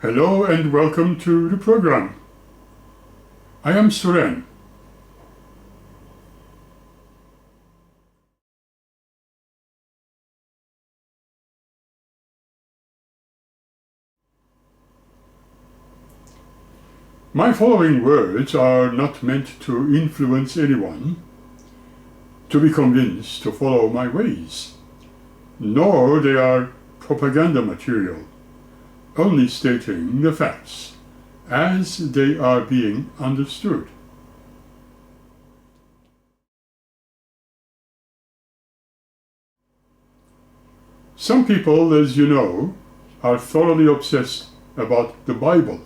Hello and welcome to the program. I am Suren. My following words are not meant to influence anyone to be convinced to follow my ways, nor they are propaganda material, only stating the facts as they are being understood. Some people, as you know, are thoroughly obsessed about the Bible,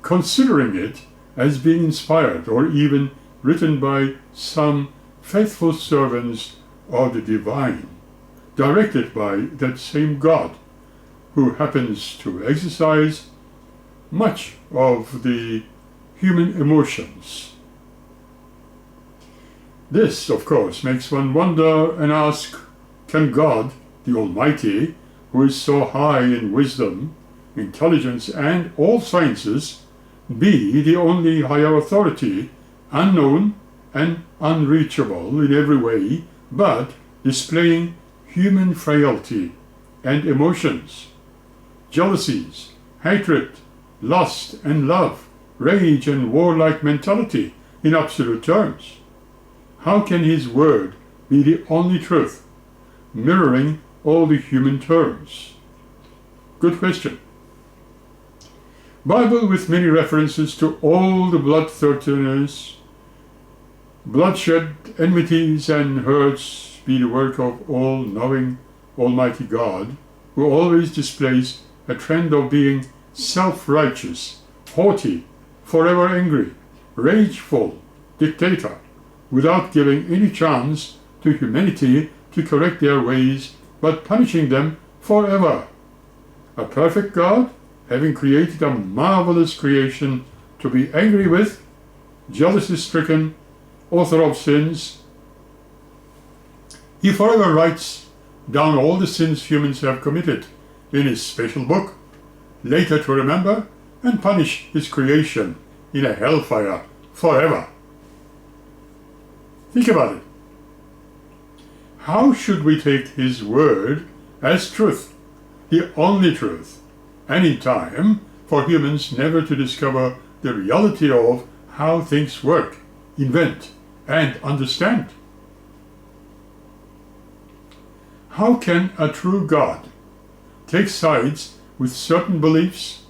considering it as being inspired or even written by some faithful servants of the divine, directed by that same God who happens to exercise much of the human emotions. This, of course, makes one wonder and ask, can God, the Almighty, who is so high in wisdom, intelligence, and all sciences, be the only higher authority, unknown and unreachable in every way, but displaying human frailty and emotions, jealousies, hatred, lust and love, rage and warlike mentality in absolute terms? How can his word be the only truth, mirroring all the human terms? Good question. Bible with many references to all the bloodthirstiness, bloodshed, enmities and hurts be the work of all-knowing Almighty God, who always displays a trend of being self-righteous, haughty, forever angry, rageful, dictator, without giving any chance to humanity to correct their ways, but punishing them forever. A perfect God, having created a marvelous creation to be angry with, jealousy-stricken, author of sins, he forever writes down all the sins humans have committed in his special book, later to remember and punish his creation in a hellfire forever. Think about it. How should we take his word as truth, the only truth, and in time for humans never to discover the reality of how things work, invent, and understand? How can a true God take sides with certain beliefs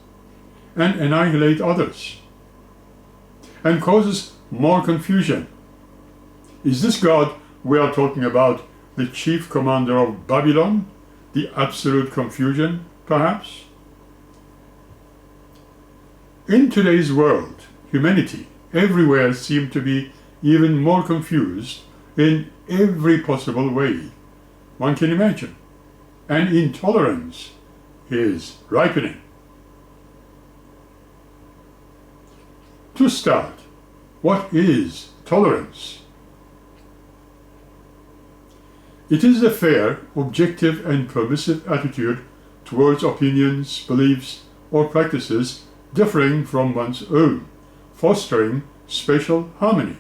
and annihilate others, and causes more confusion? Is this God we are talking about the chief commander of Babylon, the absolute confusion, perhaps? In today's world, humanity everywhere seems to be even more confused in every possible way one can imagine, and intolerance is ripening. To start, what is tolerance? It is a fair, objective, and permissive attitude towards opinions, beliefs, or practices differing from one's own, fostering spatial harmony.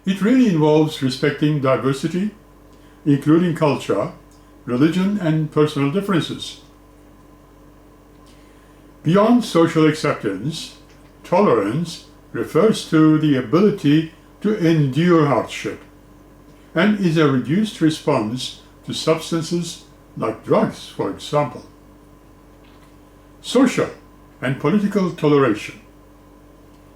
It really involves respecting diversity, including culture, religion, and personal differences. Beyond social acceptance, tolerance refers to the ability to endure hardship and is a reduced response to substances like drugs, for example. Social and political toleration,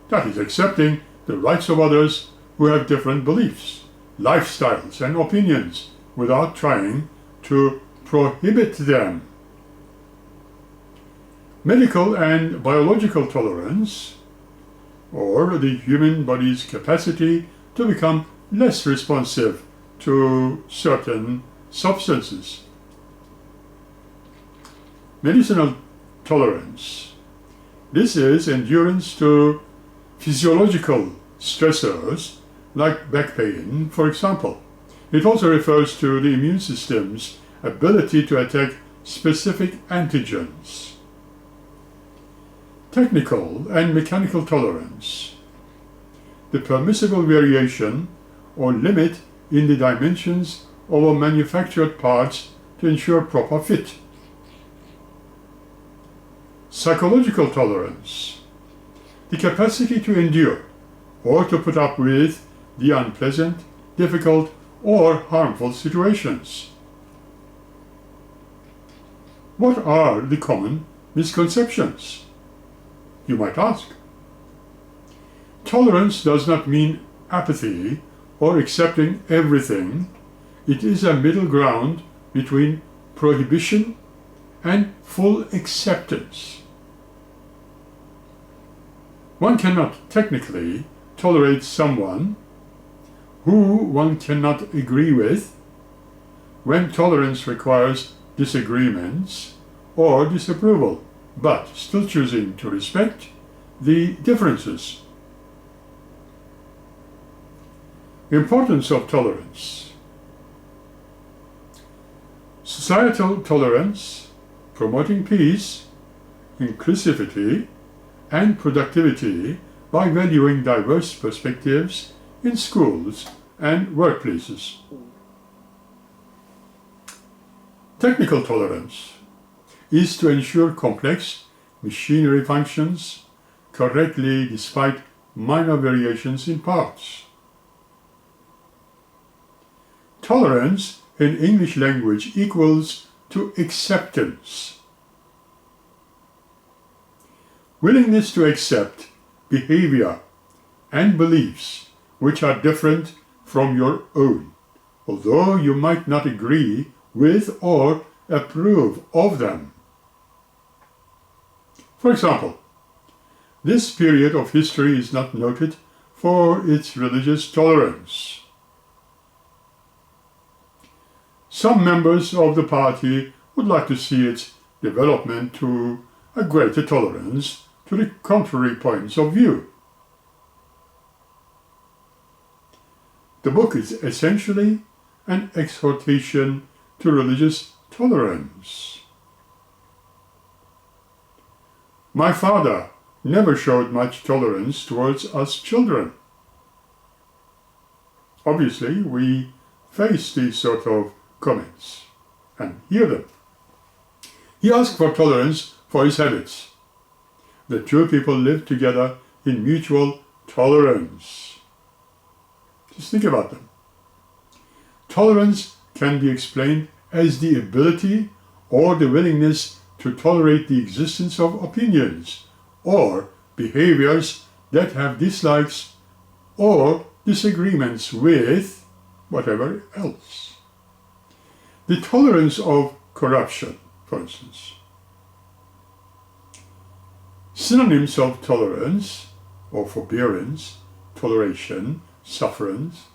that is accepting the rights of others who have different beliefs, lifestyles, and opinions without trying to prohibit them. Medical and biological tolerance, or the human body's capacity to become less responsive to certain substances. Medicinal tolerance. This is endurance to physiological stressors like back pain, for example. It also refers to the immune system's ability to attack specific antigens. Technical and mechanical tolerance. The permissible variation or limit in the dimensions of a manufactured parts to ensure proper fit. Psychological tolerance. The capacity to endure or to put up with the unpleasant, difficult, or harmful situations. What are the common misconceptions? You might ask. Tolerance does not mean apathy or accepting everything. It is a middle ground between prohibition and full acceptance. One cannot technically tolerate someone who one cannot agree with when tolerance requires disagreements or disapproval, but still choosing to respect the differences. Importance of tolerance. Societal tolerance, promoting peace, inclusivity, and productivity by valuing diverse perspectives in schools and workplaces. Technical tolerance is to ensure complex machinery functions correctly despite minor variations in parts. Tolerance in English language equals to acceptance. Willingness to accept behavior and beliefs which are different from your own, although you might not agree with or approve of them. For example, this period of history is not noted for its religious tolerance. Some members of the party would like to see its development to a greater tolerance to the contrary points of view. The book is essentially an exhortation to religious tolerance. My father never showed much tolerance towards us children. Obviously, we face these sort of comments and hear them. He asked for tolerance for his habits. The two people lived together in mutual tolerance. Just think about them. Tolerance can be explained as the ability or the willingness to tolerate the existence of opinions or behaviors that have dislikes or disagreements with whatever else. The tolerance of corruption, for instance. Synonyms of tolerance or forbearance, toleration, sufferance,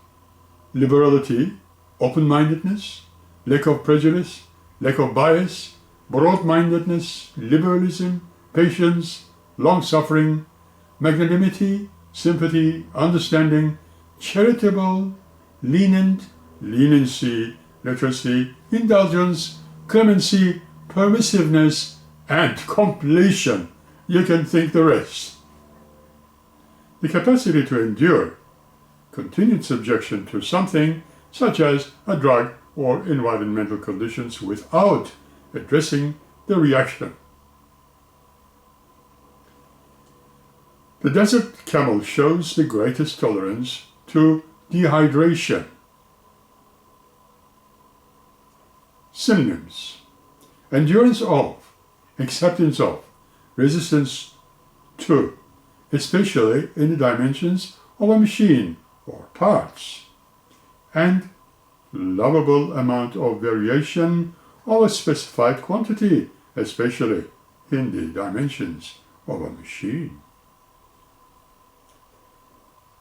liberality, open-mindedness, lack of prejudice, lack of bias, broad-mindedness, liberalism, patience, long-suffering, magnanimity, sympathy, understanding, charitable, lenient, leniency, literacy, indulgence, clemency, permissiveness, and completion. You can think the rest. The capacity to endure continued subjection to something such as a drug or environmental conditions without addressing the reaction. The desert camel shows the greatest tolerance to dehydration. Synonyms: endurance of, acceptance of, resistance to, especially in the dimensions of a machine or parts, and lovable amount of variation of a specified quantity, especially in the dimensions of a machine.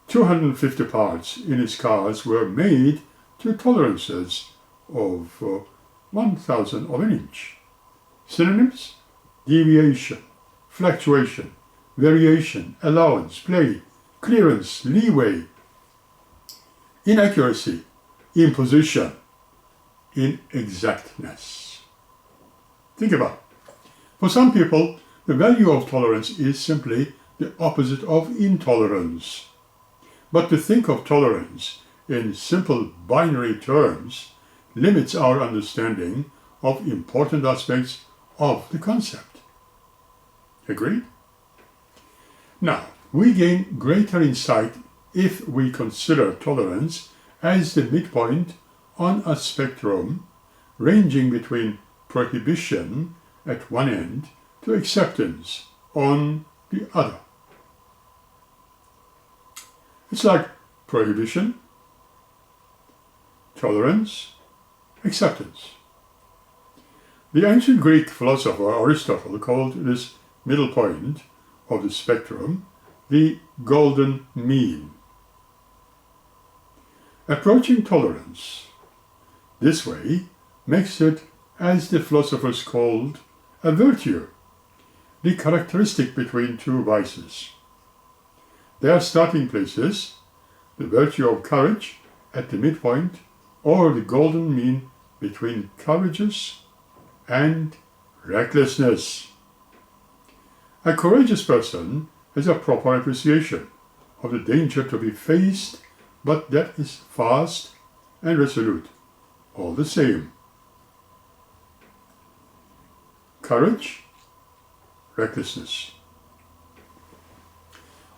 250 parts in his cars were made to tolerances of 1,000 of an inch. Synonyms: deviation, fluctuation, variation, allowance, play, clearance, leeway, inaccuracy, imposition, inexactness. Think about it. For some people, the value of tolerance is simply the opposite of intolerance. But to think of tolerance in simple binary terms limits our understanding of important aspects of the concept. Agreed? Now, we gain greater insight if we consider tolerance as the midpoint on a spectrum ranging between prohibition at one end to acceptance on the other. It's like prohibition, tolerance, acceptance. The ancient Greek philosopher Aristotle called this middle point of the spectrum the golden mean. Approaching tolerance this way makes it, as the philosophers called, a virtue, the characteristic between two vices. They are starting places, the virtue of courage at the midpoint, or the golden mean between courageous and recklessness. A courageous person has a proper appreciation of the danger to be faced, but that is fast and resolute, all the same. Courage, recklessness.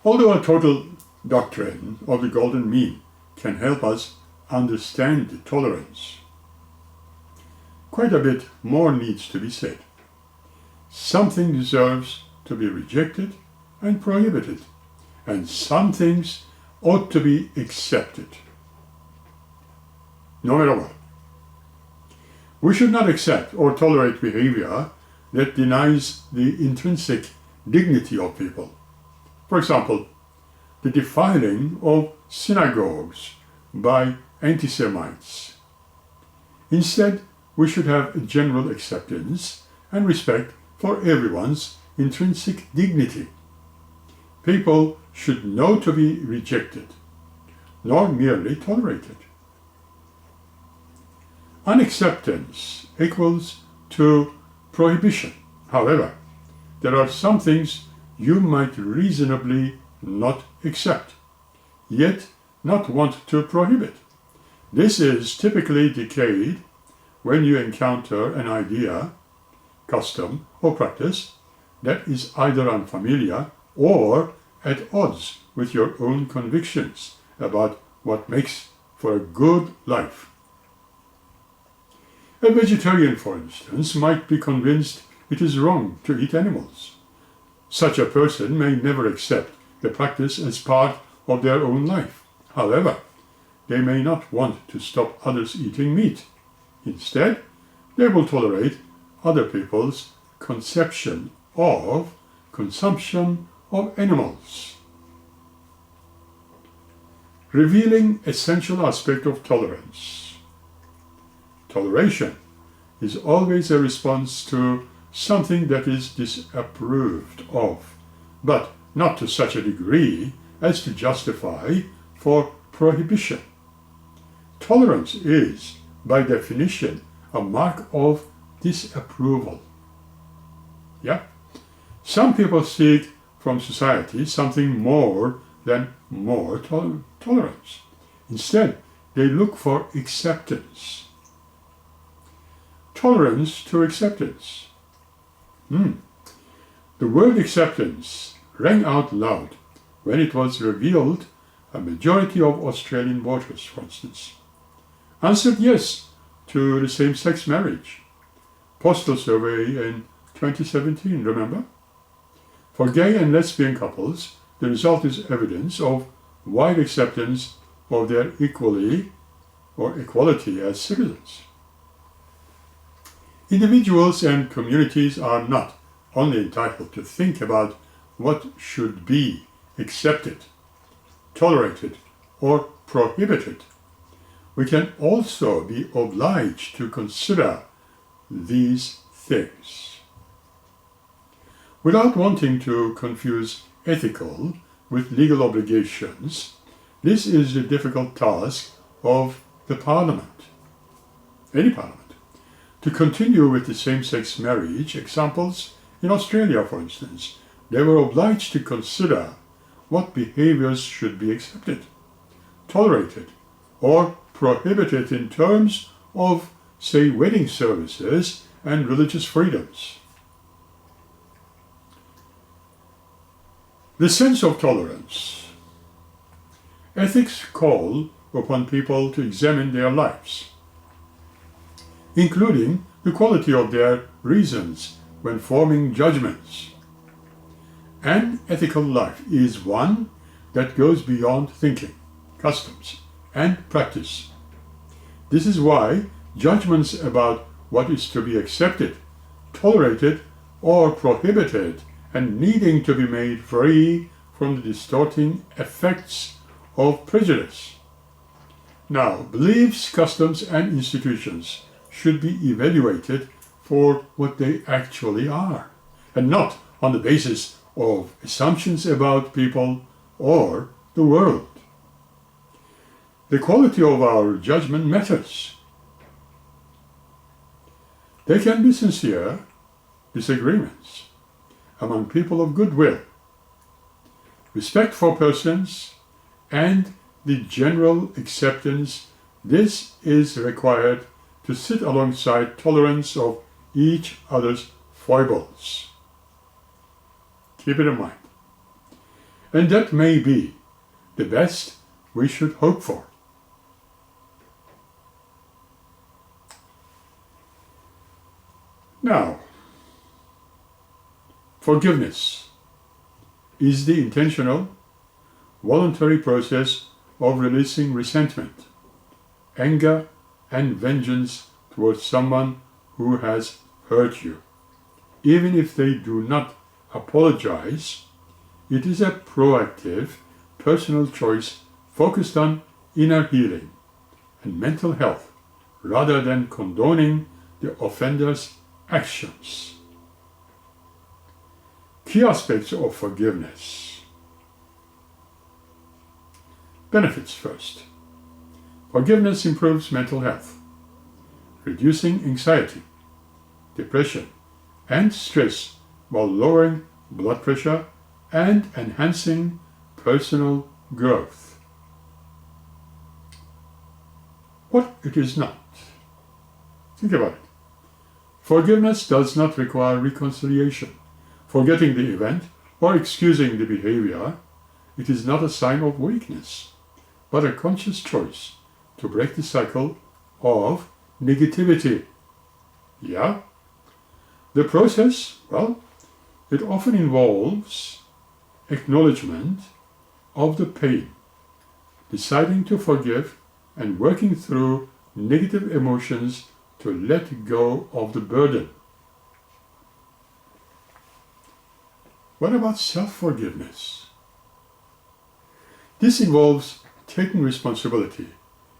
Although a total doctrine of the golden mean can help us understand tolerance, quite a bit more needs to be said. Something deserves to be rejected and prohibited, and some things ought to be accepted, no matter what. We should not accept or tolerate behavior that denies the intrinsic dignity of people. For example, the defiling of synagogues by anti-Semites. Instead, we should have a general acceptance and respect for everyone's intrinsic dignity. People should know to be rejected, nor merely tolerated. Unacceptance equals to prohibition. However, there are some things you might reasonably not accept, yet not want to prohibit. This is typically the case when you encounter an idea, custom, or practice that is either unfamiliar or at odds with your own convictions about what makes for a good life. A vegetarian, for instance, might be convinced it is wrong to eat animals. Such a person may never accept the practice as part of their own life. However, they may not want to stop others eating meat. Instead, they will tolerate other people's conception of consumption of animals. Revealing essential aspect of tolerance. Toleration is always a response to something that is disapproved of, but not to such a degree as to justify for prohibition. Tolerance is, by definition, a mark of disapproval. Yeah? Some people seek from society something more than more tolerance. Instead, they look for acceptance. Tolerance to acceptance. The word acceptance rang out loud when it was revealed a majority of Australian voters, for instance, answered yes to the same-sex marriage. Postal survey in 2017, remember? For gay and lesbian couples, the result is evidence of wide acceptance of their equality as citizens. Individuals and communities are not only entitled to think about what should be accepted, tolerated, or prohibited. We can also be obliged to consider these things. Without wanting to confuse ethical with legal obligations, this is the difficult task of the Parliament, any Parliament, to continue with the same-sex marriage examples. In Australia, for instance, they were obliged to consider what behaviors should be accepted, tolerated, or prohibited in terms of, say, wedding services and religious freedoms. The sense of tolerance. Ethics call upon people to examine their lives, including the quality of their reasons when forming judgments. An ethical life is one that goes beyond thinking, customs, and practice. This is why judgments about what is to be accepted, tolerated, or prohibited and needing to be made free from the distorting effects of prejudice. Now, beliefs, customs, and institutions should be evaluated for what they actually are, and not on the basis of assumptions about people or the world. The quality of our judgment matters. There can be sincere disagreements among people of goodwill, respect for persons, and the general acceptance. This is required to sit alongside tolerance of each other's foibles. Keep it in mind. And that may be the best we should hope for. Now, forgiveness is the intentional, voluntary process of releasing resentment, anger, and vengeance towards someone who has hurt you. Even if they do not apologize, it is a proactive, personal choice focused on inner healing and mental health rather than condoning the offender's actions. Key aspects of forgiveness. Benefits first. Forgiveness improves mental health, reducing anxiety, depression, and stress while lowering blood pressure and enhancing personal growth. What it is not. Think about it. Forgiveness does not require reconciliation, forgetting the event, or excusing the behavior. It is not a sign of weakness, but a conscious choice to break the cycle of negativity. Yeah? The process, well, it often involves acknowledgement of the pain, deciding to forgive, and working through negative emotions to let go of the burden. What about self-forgiveness? This involves taking responsibility,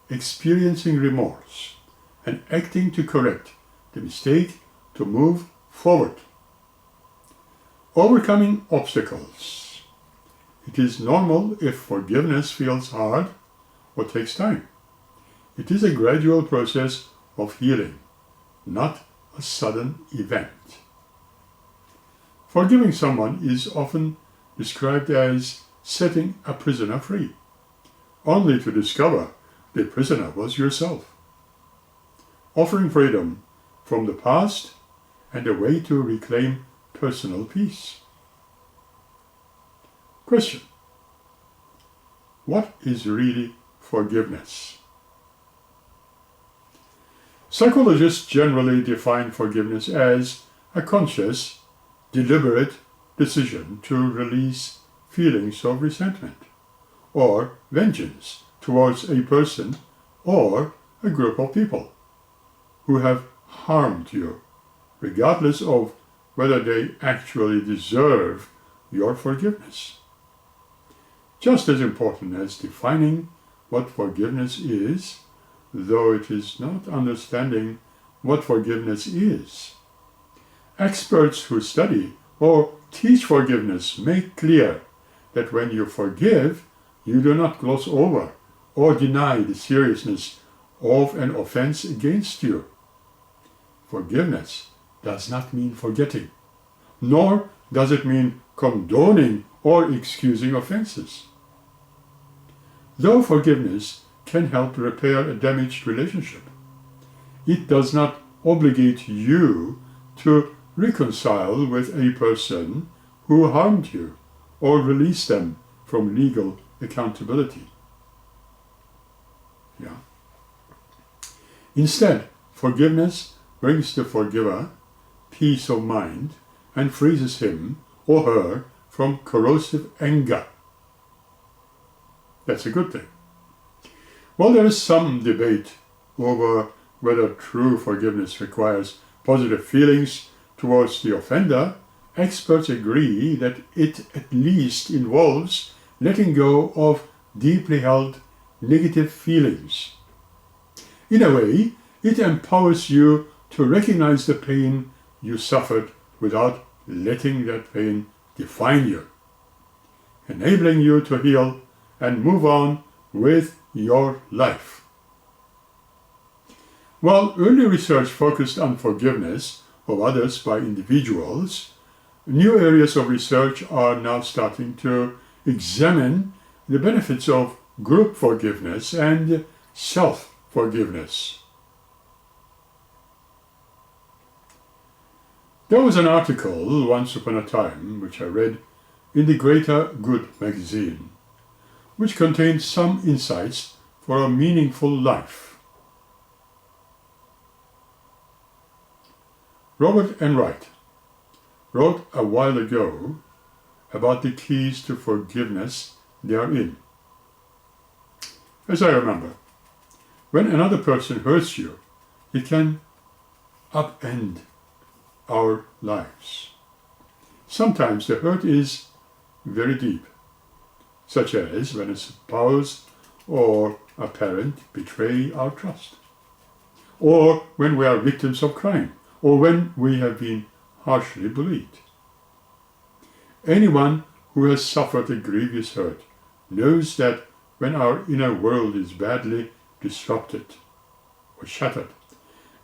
experiencing remorse, and acting to correct the mistake to move forward. Overcoming obstacles. It is normal if forgiveness feels hard or takes time. It is a gradual process of healing, not a sudden event. Forgiving someone is often described as setting a prisoner free, only to discover the prisoner was yourself. Offering freedom from the past and a way to reclaim personal peace. Question: what is really forgiveness? Psychologists generally define forgiveness as a conscious, deliberate decision to release feelings of resentment or vengeance towards a person or a group of people who have harmed you, regardless of whether they actually deserve your forgiveness. Just as important as defining what forgiveness is, though it is not understanding what forgiveness is. Experts who study or teach forgiveness make clear that when you forgive, you do not gloss over or deny the seriousness of an offense against you. Forgiveness does not mean forgetting, nor does it mean condoning or excusing offenses. Though forgiveness can help repair a damaged relationship, it does not obligate you to reconcile with a person who harmed you or release them from legal accountability. Instead, forgiveness brings the forgiver peace of mind and frees him or her from corrosive anger. That's a good thing. While there is some debate over whether true forgiveness requires positive feelings towards the offender, experts agree that it at least involves letting go of deeply held negative feelings. In a way, it empowers you to recognize the pain you suffered without letting that pain define you, enabling you to heal and move on with your life. While early research focused on forgiveness of others by individuals, new areas of research are now starting to examine the benefits of group forgiveness and self-forgiveness. There was an article once upon a time which I read in the Greater Good magazine, which contained some insights for a meaningful life. Robert Enright wrote a while ago about the keys to forgiveness therein. As I remember, when another person hurts you, it can upend our lives. Sometimes the hurt is very deep, such as when a spouse or a parent betray our trust, or when we are victims of crime, or when we have been harshly bullied. Anyone who has suffered a grievous hurt knows that when our inner world is badly disrupted or shattered,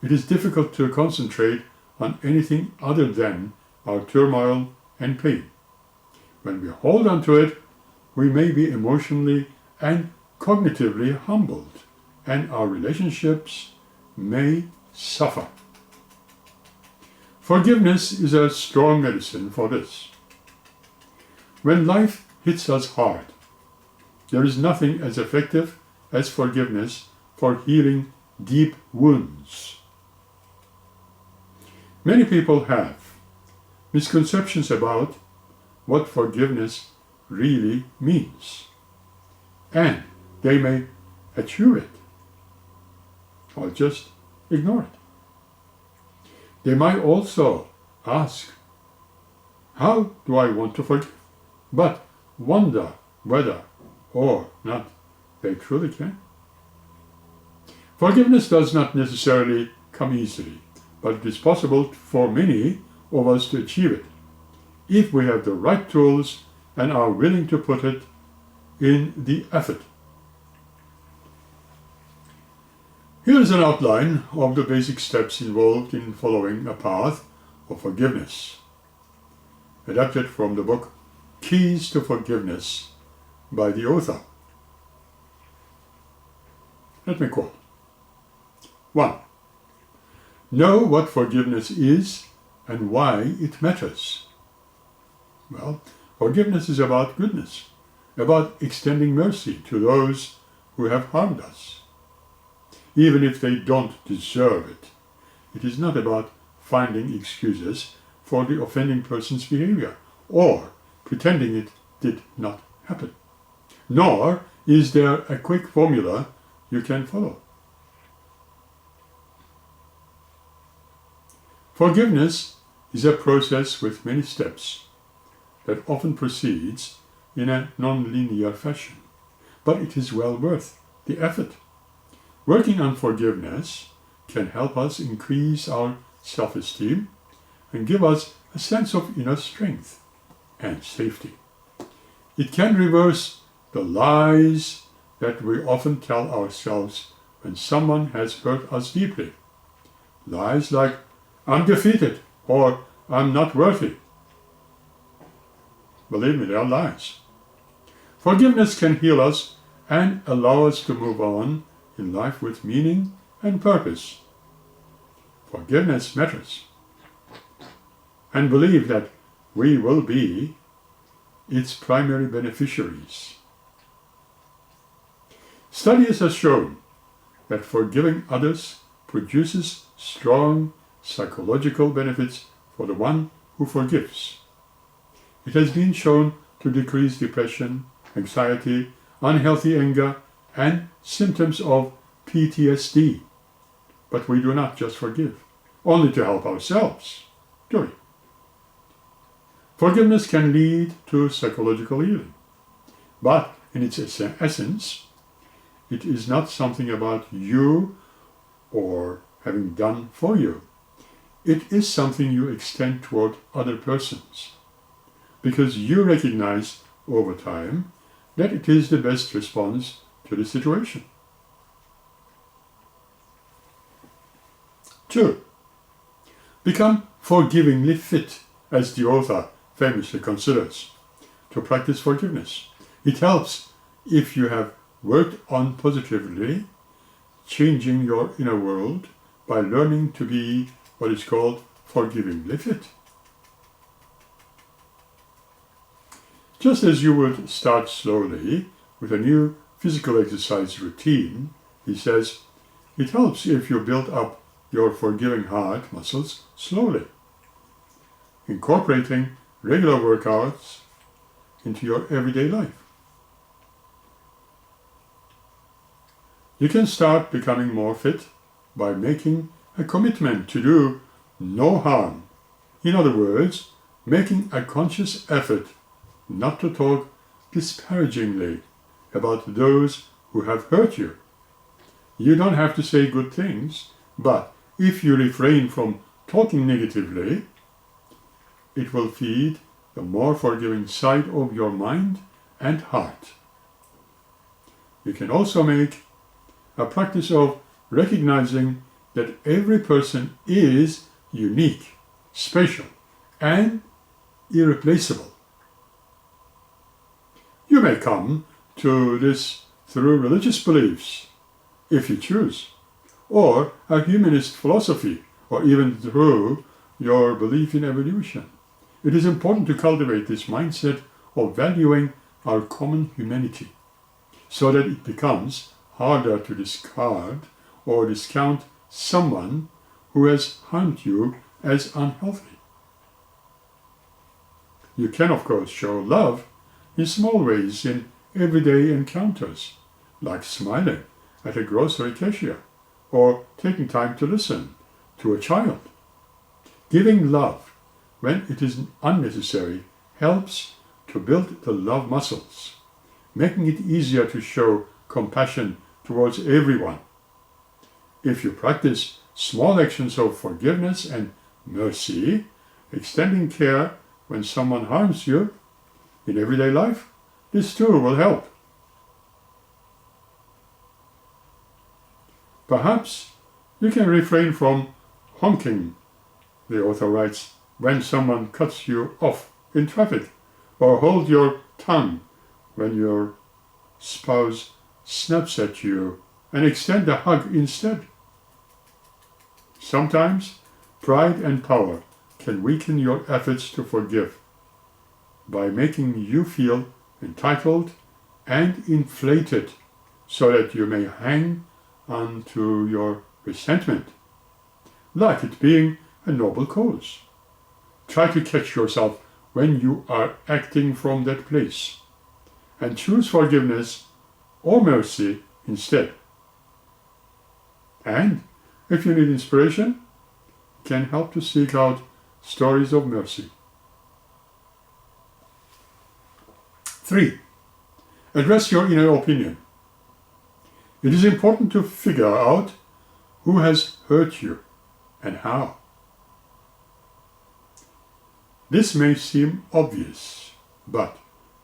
it is difficult to concentrate on anything other than our turmoil and pain. When we hold on to it, we may be emotionally and cognitively humbled, and our relationships may suffer. Forgiveness is a strong medicine for this. When life hits us hard, there is nothing as effective as forgiveness for healing deep wounds. Many people have misconceptions about what forgiveness really means, and they may achieve it or just ignore it. They might also ask, how do I want to forgive? But wonder whether or not they truly can. Forgiveness does not necessarily come easily, but it is possible for many of us to achieve it if we have the right tools and are willing to put it in the effort. Here is an outline of the basic steps involved in following a path of forgiveness, adapted from the book Keys to Forgiveness by the author. Let me quote. 1. Know what forgiveness is and why it matters. Well, forgiveness is about goodness, about extending mercy to those who have harmed us, even if they don't deserve it. It is not about finding excuses for the offending person's behavior or pretending it did not happen. Nor is there a quick formula you can follow. Forgiveness is a process with many steps that often proceeds in a non-linear fashion, but it is well worth the effort. Working on forgiveness can help us increase our self-esteem and give us a sense of inner strength and safety. It can reverse the lies that we often tell ourselves when someone has hurt us deeply. Lies like, "I'm defeated," or "I'm not worthy." Believe me, they are lies. Forgiveness can heal us and allow us to move on in life with meaning and purpose. Forgiveness matters. And believe that we will be its primary beneficiaries. Studies have shown that forgiving others produces strong psychological benefits for the one who forgives. It has been shown to decrease depression, anxiety, unhealthy anger, and symptoms of PTSD. But we do not just forgive, only to help ourselves, do we? Forgiveness can lead to psychological healing, but in its essence, it is not something about you or having done for you. It is something you extend toward other persons, because you recognize over time that it is the best response to the situation. 2. Become forgivingly fit, as the author famously considers, to practice forgiveness. It helps if you have worked on positively changing your inner world by learning to be what is called forgivingly fit. Just as you would start slowly with a new physical exercise routine, he says, it helps if you build up your forgiving heart muscles slowly, incorporating regular workouts into your everyday life. You can start becoming more fit by making a commitment to do no harm. In other words, making a conscious effort not to talk disparagingly about those who have hurt you. You don't have to say good things, but if you refrain from talking negatively, it will feed the more forgiving side of your mind and heart. You can also make a practice of recognizing that every person is unique, special, and irreplaceable. You may come to this through religious beliefs, if you choose, or a humanist philosophy, or even through your belief in evolution. It is important to cultivate this mindset of valuing our common humanity, so that it becomes harder to discard or discount someone who has harmed you as unhealthy. You can, of course, show love in small ways in everyday encounters, like smiling at a grocery cashier or taking time to listen to a child. Giving love when it is unnecessary helps to build the love muscles, making it easier to show compassion towards everyone. If you practice small actions of forgiveness and mercy, extending care when someone harms you in everyday life, this too will help. Perhaps you can refrain from honking, the author writes, when someone cuts you off in traffic, or hold your tongue when your spouse snaps at you and extend a hug instead. Sometimes pride and power can weaken your efforts to forgive by making you feel entitled and inflated so that you may hang on to your resentment, like it being a noble cause. Try to catch yourself when you are acting from that place and choose forgiveness or mercy instead. And if you need inspiration, it can help to seek out stories of mercy. 3. Address your inner opinion. It is important to figure out who has hurt you and how. This may seem obvious, but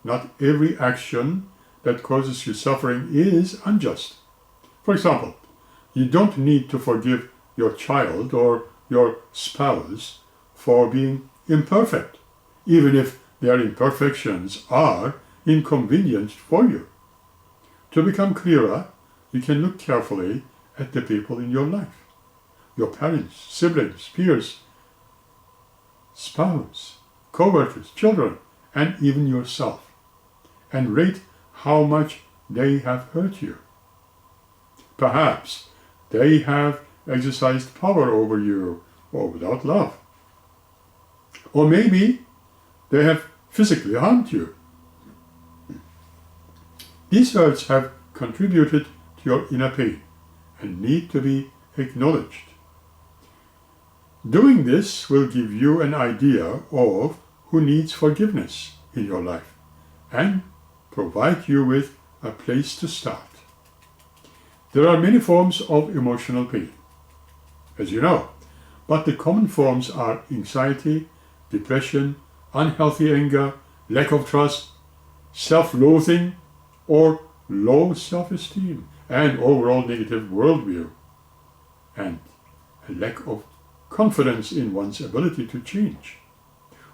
not every action that causes you suffering is unjust. For example, you don't need to forgive your child or your spouse for being imperfect, even if their imperfections are inconvenient for you. To become clearer, you can look carefully at the people in your life, your parents, siblings, peers, spouse, co-workers, children, and even yourself, and rate how much they have hurt you. Perhaps they have exercised power over you or without love. Or maybe they have physically harmed you. These hurts have contributed to your inner pain and need to be acknowledged. Doing this will give you an idea of who needs forgiveness in your life and provide you with a place to start. There are many forms of emotional pain, as you know, but the common forms are anxiety, depression, unhealthy anger, lack of trust, self-loathing, or low self-esteem, and overall negative worldview, and a lack of confidence in one's ability to change.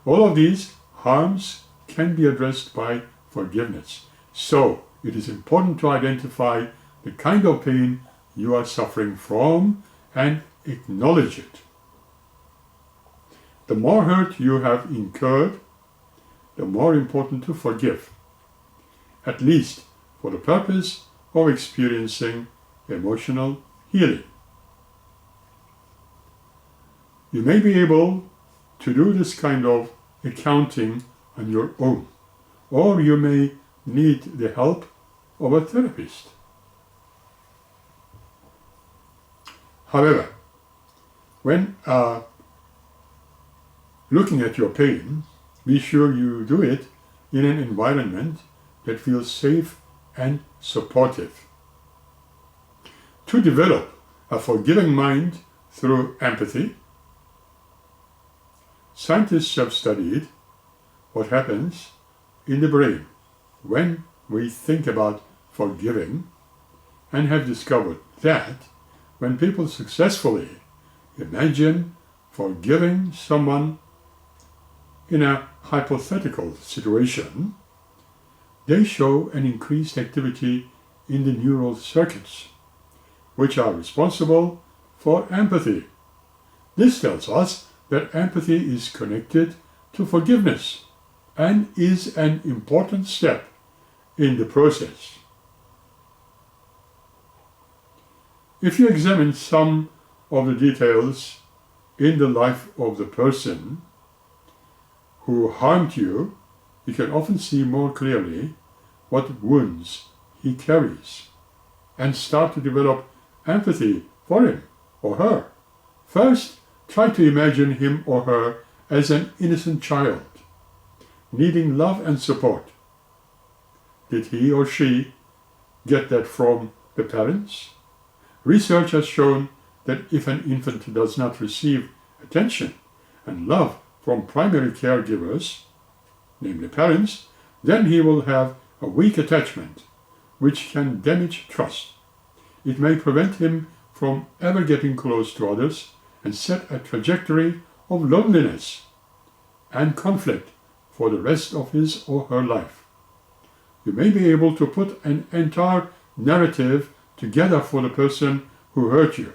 All of these harms can be addressed by forgiveness. So it is important to identify the kind of pain you are suffering from and acknowledge it. The more hurt you have incurred, the more important to forgive, at least for the purpose of experiencing emotional healing. You may be able to do this kind of accounting on your own, or you may need the help of a therapist. However, when looking at your pain, be sure you do it in an environment that feels safe and supportive. To develop a forgiving mind through empathy, scientists have studied what happens in the brain when we think about forgiving and have discovered that when people successfully imagine forgiving someone in a hypothetical situation, they show an increased activity in the neural circuits, which are responsible for empathy. This tells us that empathy is connected to forgiveness and is an important step in the process. If you examine some of the details in the life of the person who harmed you, you can often see more clearly what wounds he carries and start to develop empathy for him or her. First, try to imagine him or her as an innocent child, needing love and support. Did he or she get that from the parents? Research has shown that if an infant does not receive attention and love from primary caregivers, namely parents, then he will have a weak attachment, which can damage trust. It may prevent him from ever getting close to others and set a trajectory of loneliness and conflict for the rest of his or her life. You may be able to put an entire narrative together for the person who hurt you.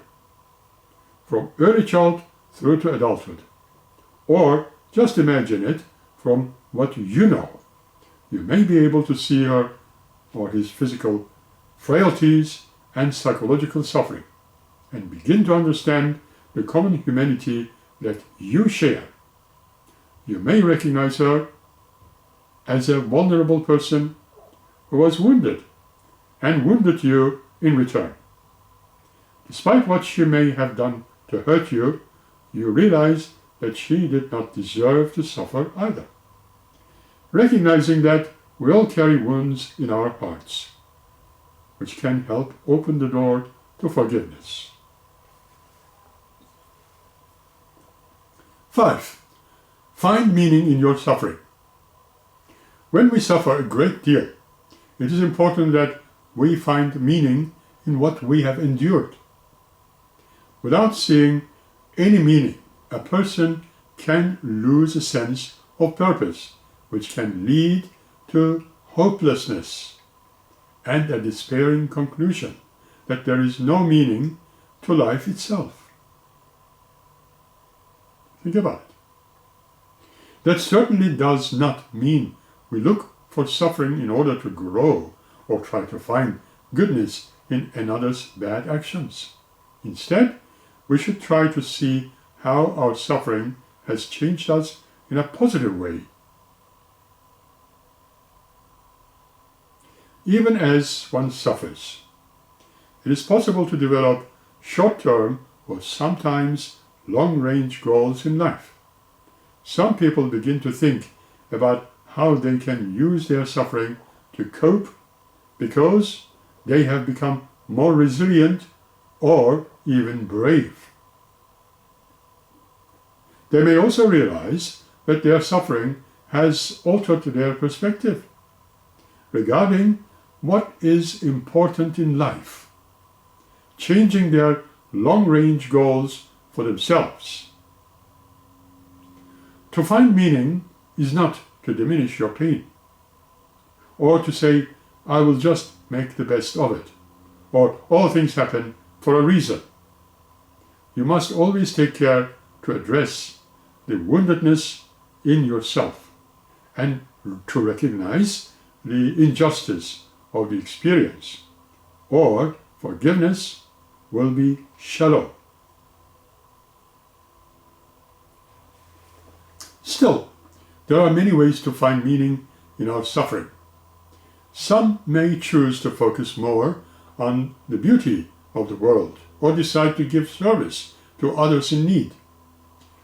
from early child through to adulthood. Or just imagine it from what you know. You may be able to see her or his physical frailties and psychological suffering, and begin to understand the common humanity that you share. You may recognize her as a vulnerable person who was wounded and wounded you in return. Despite what she may have done to hurt you, you realize that she did not deserve to suffer either. Recognizing that we all carry wounds in our hearts, which can help open the door to forgiveness. 5. Find meaning in your suffering. When we suffer a great deal, it is important that we find meaning in what we have endured. Without seeing any meaning, a person can lose a sense of purpose, which can lead to hopelessness and a despairing conclusion that there is no meaning to life itself. Think about it. That certainly does not mean we look for suffering in order to grow or try to find goodness in another's bad actions. Instead, we should try to see how our suffering has changed us in a positive way. Even as one suffers, it is possible to develop short-term or sometimes long-range goals in life. Some people begin to think about how they can use their suffering to cope because they have become more resilient or even brave. They may also realize that their suffering has altered their perspective regarding what is important in life, changing their long-range goals for themselves. To find meaning is not to diminish your pain, or to say, I will just make the best of it, or all things happen for a reason. You must always take care to address the woundedness in yourself and to recognize the injustice of the experience, or forgiveness will be shallow. Still, there are many ways to find meaning in our suffering. Some may choose to focus more on the beauty of the world or decide to give service to others in need.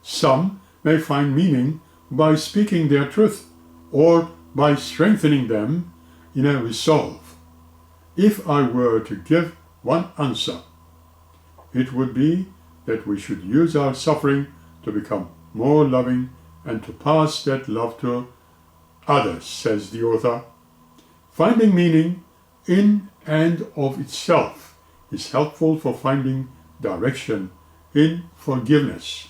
Some may find meaning by speaking their truth or by strengthening them in a resolve. If I were to give one answer, it would be that we should use our suffering to become more loving and to pass that love to others, says the author. Finding meaning in and of itself is helpful for finding direction in forgiveness.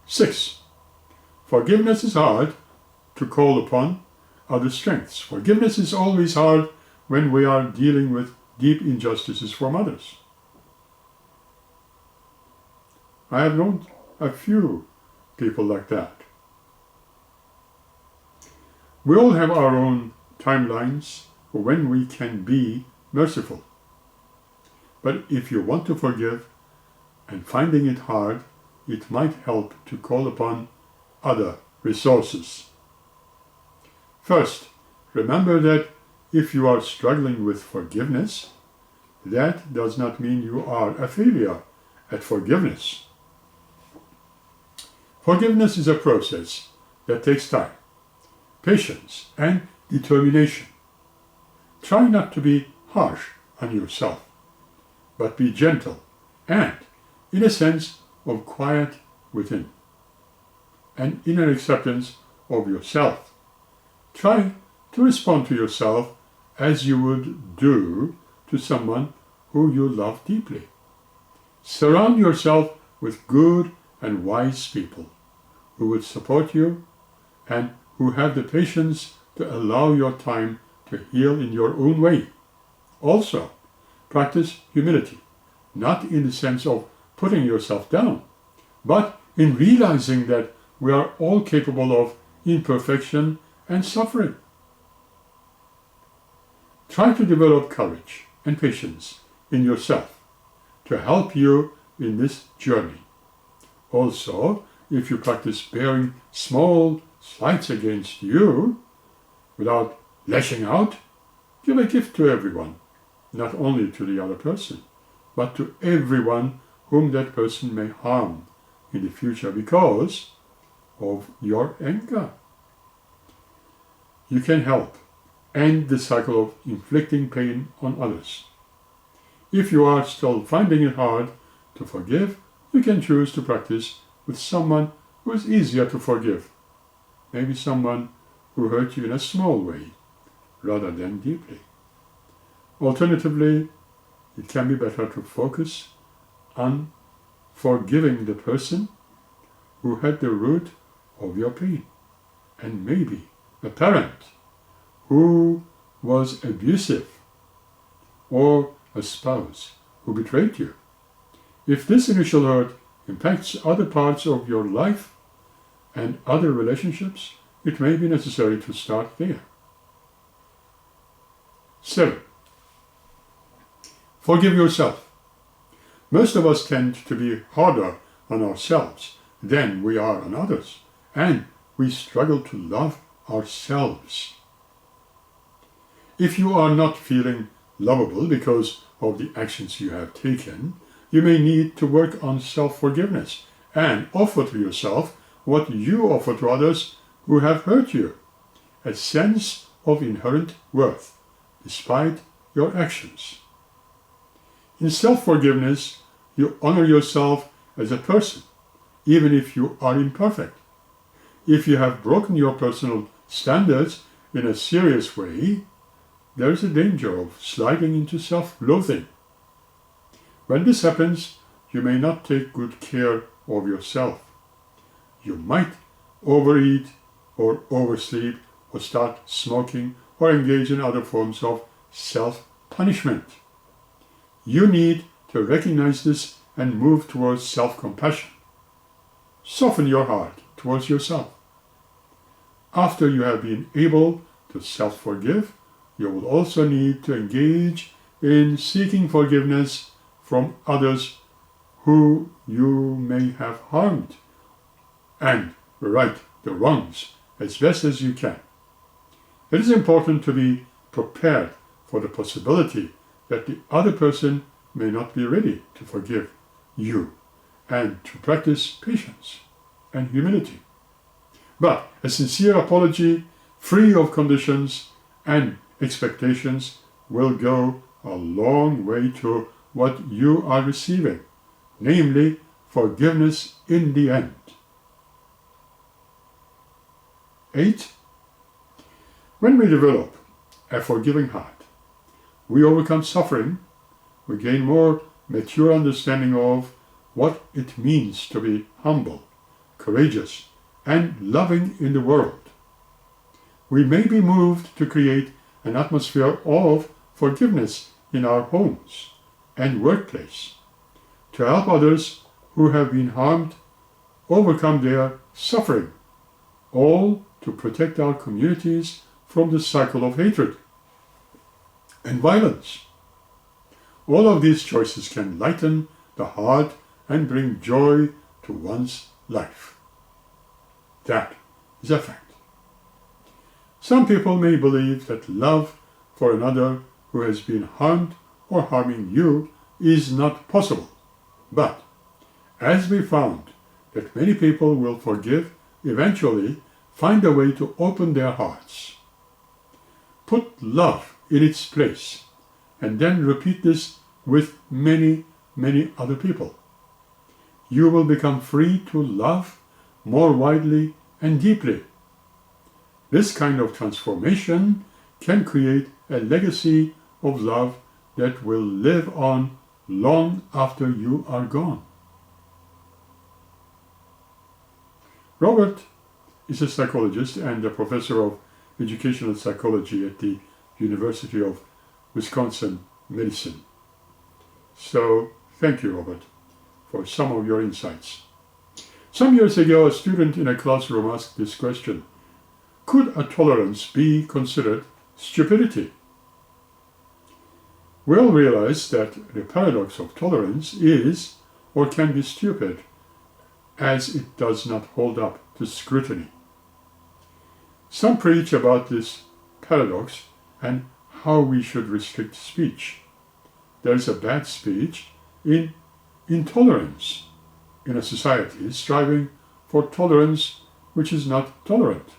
6. Forgiveness is hard to call upon other strengths. Forgiveness is always hard when we are dealing with deep injustices from others. I have known a few people like that. We all have our own timelines for when we can be merciful. But if you want to forgive and finding it hard, it might help to call upon other resources. First, remember that if you are struggling with forgiveness, that does not mean you are a failure at forgiveness. Forgiveness is a process that takes time, patience, and determination. Try not to be harsh on yourself, but be gentle and, in a sense, of quiet within, and inner acceptance of yourself. Try to respond to yourself as you would do to someone who you love deeply. Surround yourself with good and wise people who would support you and who have the patience to allow your time to heal in your own way. Also, practice humility not in the sense of putting yourself down, but in realizing that we are all capable of imperfection and suffering. Try to develop courage and patience in yourself to help you in this journey. Also, if you practice bearing small slights against you without lashing out, give a gift to everyone, not only to the other person, but to everyone whom that person may harm in the future because of your anger. You can help end the cycle of inflicting pain on others. If you are still finding it hard to forgive, you can choose to practice with someone who is easier to forgive. Maybe someone who hurt you in a small way, rather than deeply. Alternatively, it can be better to focus on forgiving the person who had the root of your pain, and maybe a parent who was abusive, or a spouse who betrayed you. If this initial hurt impacts other parts of your life and other relationships, it may be necessary to start there. 7. Forgive yourself. Most of us tend to be harder on ourselves than we are on others, and we struggle to love ourselves. If you are not feeling lovable because of the actions you have taken, you may need to work on self-forgiveness and offer to yourself what you offer to others who have hurt you, a sense of inherent worth, despite your actions. In self-forgiveness, you honor yourself as a person, even if you are imperfect. If you have broken your personal standards in a serious way, there is a danger of sliding into self-loathing. When this happens, you may not take good care of yourself. You might overeat or oversleep or start smoking or engage in other forms of self-punishment. You need to recognize this and move towards self-compassion. Soften your heart towards yourself. After you have been able to self-forgive, you will also need to engage in seeking forgiveness from others who you may have harmed and right the wrongs as best as you can. It is important to be prepared for the possibility that the other person may not be ready to forgive you, and to practice patience and humility. But a sincere apology, free of conditions and expectations, will go a long way to what you are receiving, namely forgiveness in the end. 8. When we develop a forgiving heart, we overcome suffering, we gain more mature understanding of what it means to be humble, courageous, and loving in the world. We may be moved to create an atmosphere of forgiveness in our homes and workplace, to help others who have been harmed overcome their suffering, all to protect our communities from the cycle of hatred and violence. All of these choices can lighten the heart and bring joy to one's life. That is a fact. Some people may believe that love for another who has been harmed or harming you is not possible. But, as we found that many people will forgive, eventually find a way to open their hearts. Put love in its place, and then repeat this with many, many other people. You will become free to love more widely and deeply. This kind of transformation can create a legacy of love that will live on long after you are gone. Robert is a psychologist and a professor of educational psychology at the University of Wisconsin Medicine. So Thank you, Robert, for some of your insights. Some years ago, a student in a classroom asked this question: could a tolerance be considered stupidity? We all realize that the paradox of tolerance is or can be stupid, as it does not hold up to scrutiny. Some preach about this paradox and how we should restrict speech. There is a bad speech in intolerance in a society striving for tolerance which is not tolerant.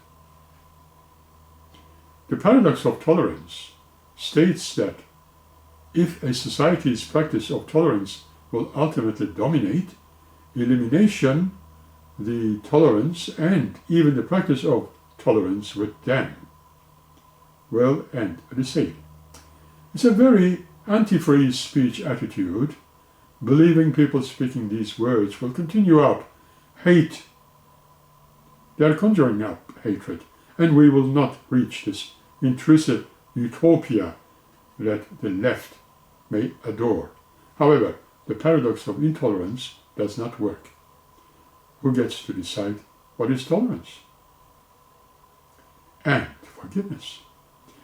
The paradox of tolerance states that if a society's practice of tolerance will ultimately dominate, elimination, the tolerance, and even the practice of tolerance with them will end the same. It's a very anti-free speech attitude, believing people speaking these words will continue up hate. They are conjuring up hatred, and we will not reach this intrusive utopia that the left may adore. However, the paradox of intolerance does not work. Who gets to decide what is tolerance and forgiveness?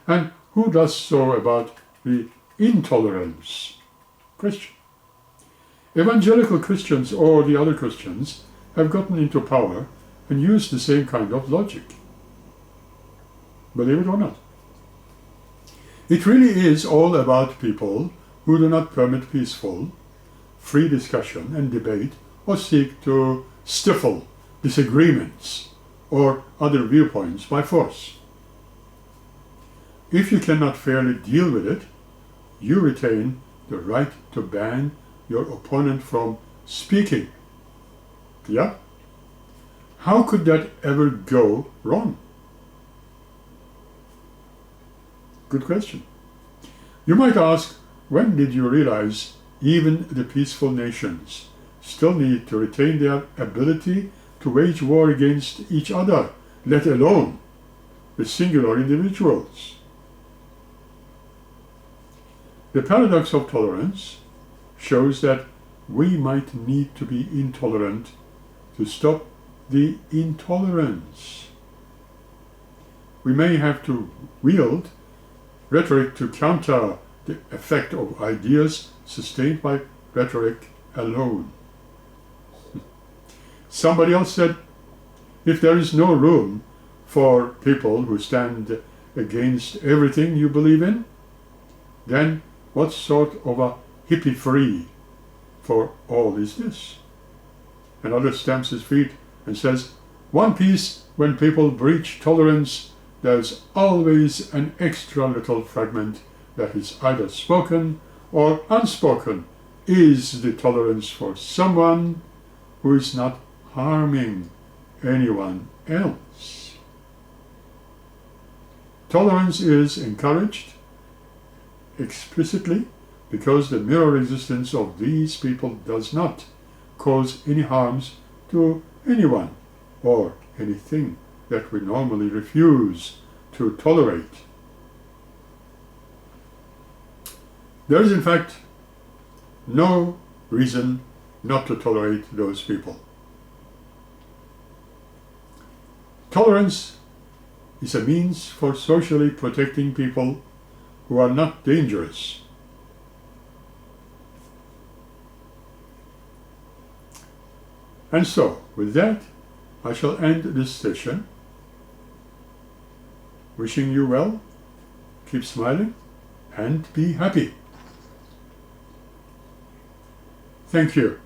And who does so about the intolerance question? Evangelical Christians or the other Christians have gotten into power and used the same kind of logic. Believe it or not. It really is all about people who do not permit peaceful, free discussion and debate or seek to stifle disagreements or other viewpoints by force. If you cannot fairly deal with it, you retain the right to ban your opponent from speaking. Yeah? How could that ever go wrong? Good question. You might ask, when did you realize even the peaceful nations still need to retain their ability to wage war against each other, let alone the singular individuals? The paradox of tolerance shows that we might need to be intolerant to stop the intolerance. We may have to wield rhetoric to counter the effect of ideas sustained by rhetoric alone. Somebody else said, if there is no room for people who stand against everything you believe in, then what sort of a hippie-free for all is this? Another stamps his feet and says, one piece, when people breach tolerance, there's always an extra little fragment that is either spoken or unspoken. Is the tolerance for someone who is not harming anyone else? Tolerance is encouraged explicitly because the mirror existence of these people does not cause any harms to anyone or anything that we normally refuse to tolerate. There is in fact no reason not to tolerate those people. Tolerance is a means for socially protecting people who are not dangerous. And so, with that, I shall end this session. Wishing you well, keep smiling, and be happy. Thank you.